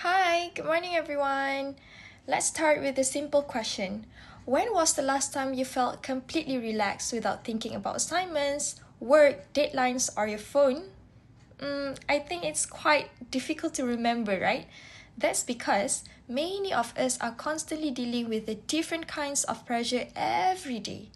Hi, good morning everyone. Let's start with a simple question. When was the last time you felt completely relaxed without thinking about assignments, work, deadlines, or your phone? I think it's quite difficult to remember, right? That's because many of us are constantly dealing with the different kinds of pressure every day.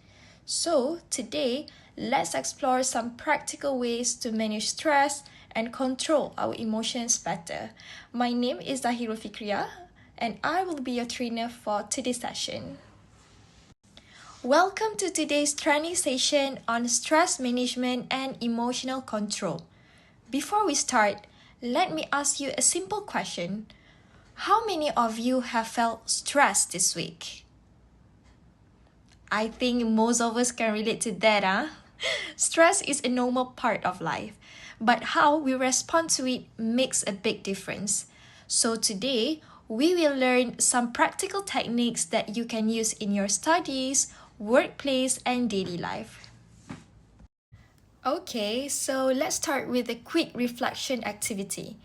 So, today, let's explore some practical ways to manage stress and control our emotions better. My name is Zahirul Fikriya, and I will be your trainer for today's session. Welcome to today's training session on stress management and emotional control. Before we start, let me ask you a simple question. How many of you have felt stressed this week? I think most of us can relate to that, huh? Stress is a normal part of life, but how we respond to it makes a big difference. So today, we will learn some practical techniques that you can use in your studies, workplace, and daily life. Okay, so let's start with a quick reflection activity.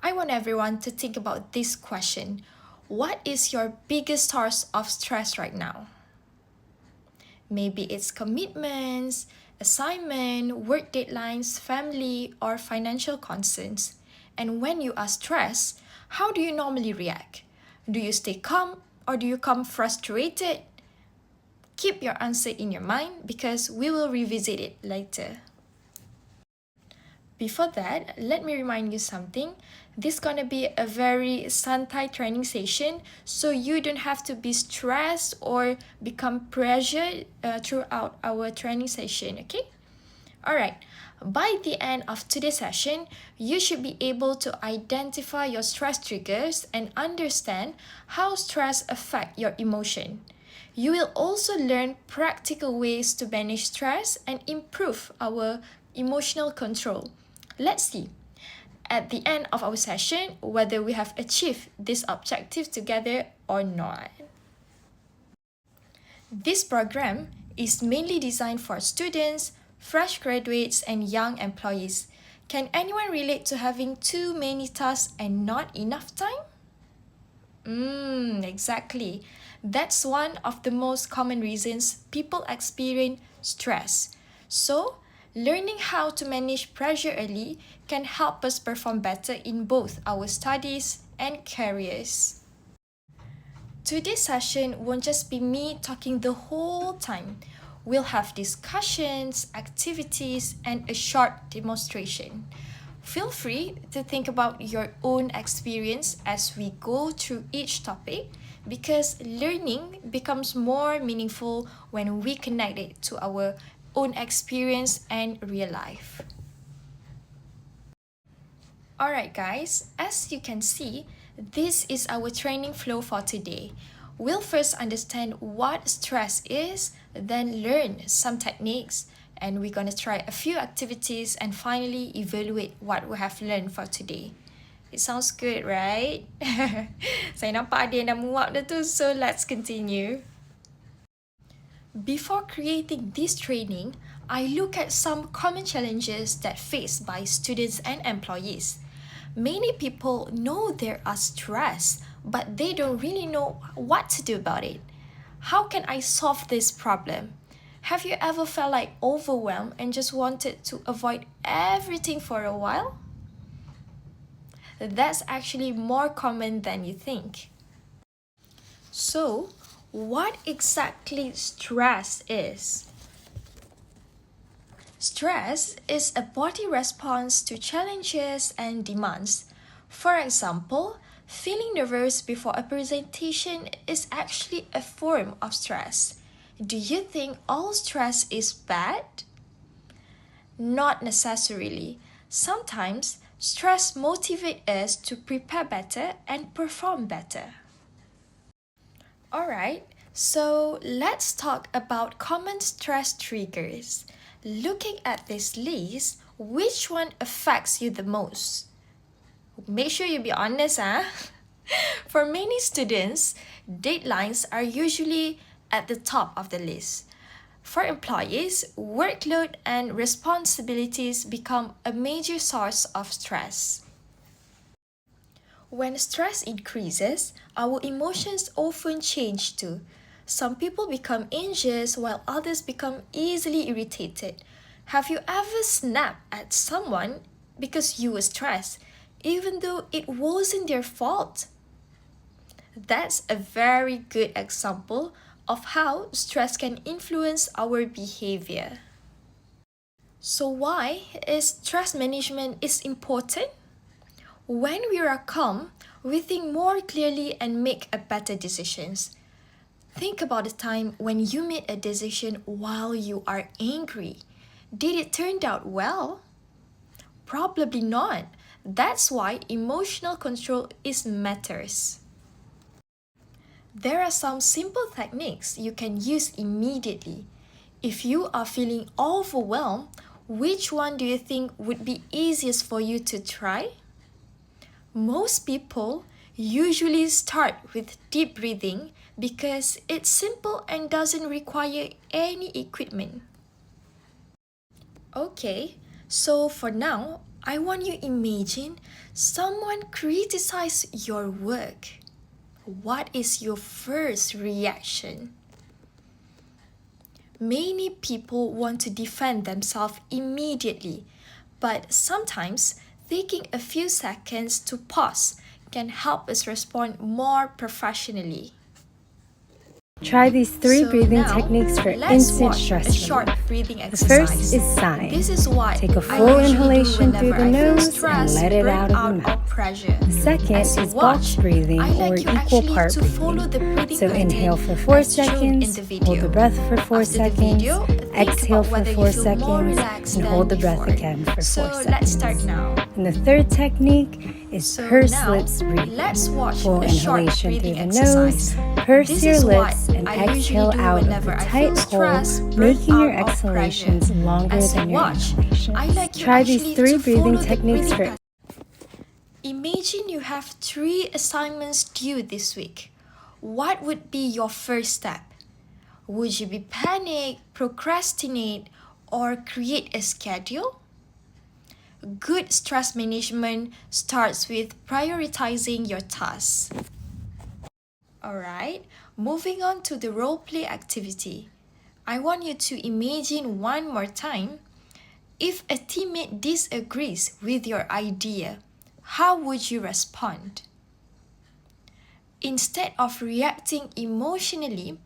I want everyone to think about this question. What is your biggest source of stress right now? Maybe it's commitments, assignment, work deadlines, family, or financial concerns. And when you are stressed, how do you normally react? Do you stay calm or do you become frustrated? Keep your answer in your mind because we will revisit it later. Before that, let me remind you something. This is gonna be a very santai training session, so you don't have to be stressed or become pressured throughout our training session, okay? Alright, by the end of today's session, you should be able to identify your stress triggers and understand how stress affects your emotion. You will also learn practical ways to manage stress and improve our emotional control. Let's see at the end of our session whether we have achieved this objective together or not. This program is mainly designed for students, fresh graduates, and young employees. Can anyone relate to having too many tasks and not enough time? Exactly. That's one of the most common reasons people experience stress. So, learning how to manage pressure early can help us perform better in both our studies and careers. Today's session won't just be me talking the whole time. We'll have discussions, activities, and a short demonstration. Feel free to think about your own experience as we go through each topic because learning becomes more meaningful when we connect it to our own experience and real life. Alright guys, as you can see, this is our training flow for today. We'll first understand what stress is, then learn some techniques, and we're gonna try a few activities and finally evaluate what we have learned for today. It sounds good, right? Saya nampak ada yang dah muak dah tu, so let's continue. Before creating this training, I look at some common challenges that faced by students and employees. Many people know there are stress, but they don't really know what to do about it. How can I solve this problem? Have you ever felt like overwhelmed and just wanted to avoid everything for a while? That's actually more common than you think. So, what exactly stress is? Stress is a body response to challenges and demands. For example, feeling nervous before a presentation is actually a form of stress. Do you think all stress is bad? Not necessarily. Sometimes stress motivates us to prepare better and perform better. Alright, so let's talk about common stress triggers. Looking at this list, which one affects you the most? Make sure you be honest, huh? For many students, deadlines are usually at the top of the list. For employees, workload and responsibilities become a major source of stress. When stress increases, our emotions often change too. Some people become anxious while others become easily irritated. Have you ever snapped at someone because you were stressed, even though it wasn't their fault? That's a very good example of how stress can influence our behavior. So why is stress management is important? When we are calm, we think more clearly and make a better decisions. Think about the time when you made a decision while you are angry. Did it turn out well? Probably not. That's why emotional control is matters. There are some simple techniques you can use immediately. If you are feeling overwhelmed, which one do you think would be easiest for you to try? Most people usually start with deep breathing because it's simple and doesn't require any equipment. Okay, so for now, I want you to imagine someone criticize your work. What is your first reaction? Many people want to defend themselves immediately, but sometimes taking a few seconds to pause can help us respond more professionally. Try these three So breathing now, techniques for let's instant watch stress a short relief. breathing The exercise. first is sighing. This is what Take a I full usually do inhalation whenever through the I feel nose and stressed, let it out of the burnout, or mouth. pressure. The second As you is box watch, breathing I or like you equal actually part to follow the breathing. breathing So pattern inhale for 4 as shown in seconds, the video. hold the breath for 4 After the seconds, video, think exhale about for whether 4 you feel more seconds, relaxed and than hold the breath before. again for 4 So seconds. let's start now. And the third technique is So pursed now, lips breathing. let's watch Full a short inhalation through breathing the exercise. nose, purse This your is what lips, and I usually exhale do out of whenever the I tight feel stressed, hole, burnt making your out, or exhalations pressure. longer As you than your watch, inhalations. I like you Try actually these 3 to breathing follow the techniques breathing for pattern. Imagine you have 3 assignments due this week. What would be your first step? Would you be panic, procrastinate, or create a schedule? Good stress management starts with prioritizing your tasks. Alright, moving on to the role play activity. I want you to imagine one more time. If a teammate disagrees with your idea, how would you respond? Instead of reacting emotionally,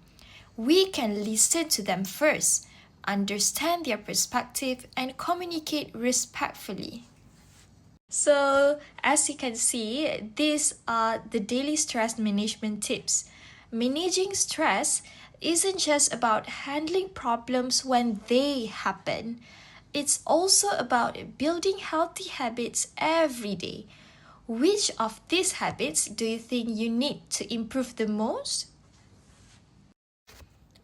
we can listen to them first, understand their perspective, and communicate respectfully. So, as you can see, these are the daily stress management tips. Managing stress isn't just about handling problems when they happen. It's also about building healthy habits every day. Which of these habits do you think you need to improve the most?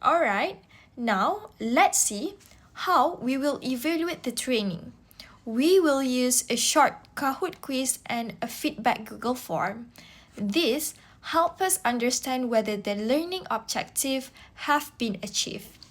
Alright, now let's see how we will evaluate the training. We will use a short Kahoot quiz and a feedback Google form. This helps us understand whether the learning objective have been achieved.